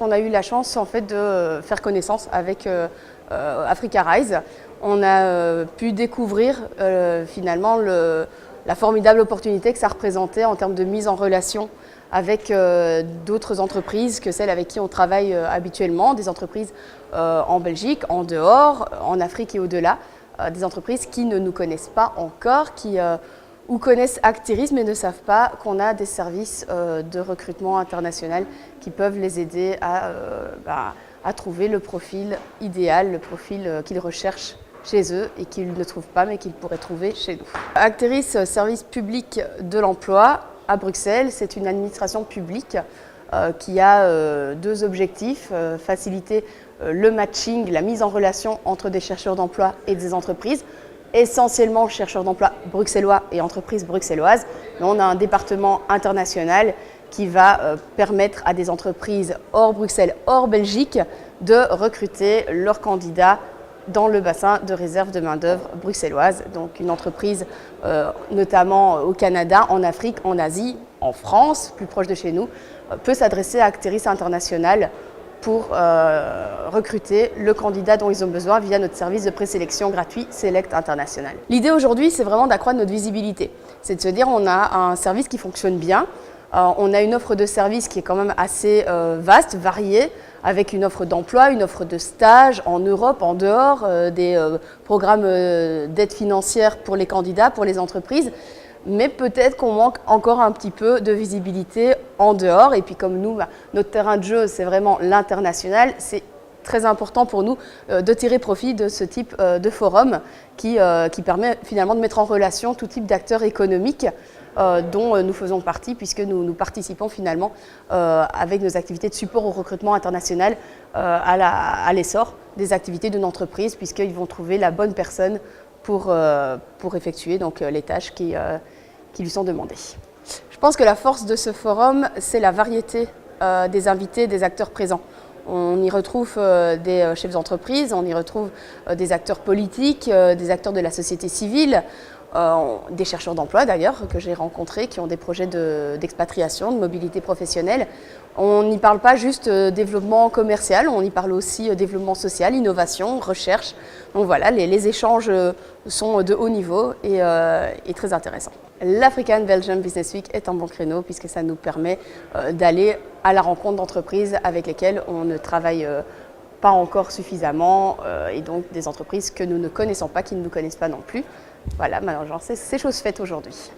On a eu la chance en fait de faire connaissance avec Africa Rise. On a pu découvrir finalement la formidable opportunité que ça représentait en termes de mise en relation avec d'autres entreprises que celles avec qui on travaille habituellement, des entreprises en Belgique, en dehors, en Afrique et au-delà, des entreprises qui ne nous connaissent pas encore, ou connaissent Acteris mais ne savent pas qu'on a des services de recrutement international qui peuvent les aider à trouver le profil idéal, le profil qu'ils recherchent chez eux et qu'ils ne trouvent pas mais qu'ils pourraient trouver chez nous. Acteris, service public de l'emploi à Bruxelles, c'est une administration publique qui a deux objectifs, faciliter le matching, la mise en relation entre des chercheurs d'emploi et des entreprises, essentiellement chercheurs d'emploi bruxellois et entreprises bruxelloises. Mais on a un département international qui va permettre à des entreprises hors Bruxelles, hors Belgique, de recruter leurs candidats dans le bassin de réserve de main-d'œuvre bruxelloise. Donc une entreprise notamment au Canada, en Afrique, en Asie, en France, plus proche de chez nous, peut s'adresser à Acteris International pour recruter le candidat dont ils ont besoin via notre service de présélection gratuit Select International. L'idée aujourd'hui, c'est vraiment d'accroître notre visibilité. C'est de se dire on a un service qui fonctionne bien, on a une offre de service qui est quand même assez vaste, variée, avec une offre d'emploi, une offre de stage en Europe, en dehors, des programmes d'aide financière pour les candidats, pour les entreprises. Mais peut-être qu'on manque encore un petit peu de visibilité en dehors. Et puis comme nous, notre terrain de jeu, c'est vraiment l'international, c'est très important pour nous de tirer profit de ce type de forum qui permet finalement de mettre en relation tout type d'acteurs économiques dont nous faisons partie, puisque nous participons finalement avec nos activités de support au recrutement international à l'essor des activités d'une entreprise, puisqu'ils vont trouver la bonne personne pour effectuer donc, les tâches qui lui sont demandées. Je pense que la force de ce forum, c'est la variété des invités, des acteurs présents. On y retrouve des chefs d'entreprise, on y retrouve des acteurs politiques, des acteurs de la société civile, des chercheurs d'emploi d'ailleurs que j'ai rencontrés qui ont des projets d'expatriation, de mobilité professionnelle. On n'y parle pas juste développement commercial, on y parle aussi développement social, innovation, recherche. Donc voilà, les échanges sont de haut niveau et très intéressants. L'African Belgium Business Week est un bon créneau puisque ça nous permet d'aller à la rencontre d'entreprises avec lesquelles on ne travaille pas encore suffisamment et donc des entreprises que nous ne connaissons pas, qui ne nous connaissent pas non plus. Voilà, malheureusement, c'est chose faite aujourd'hui.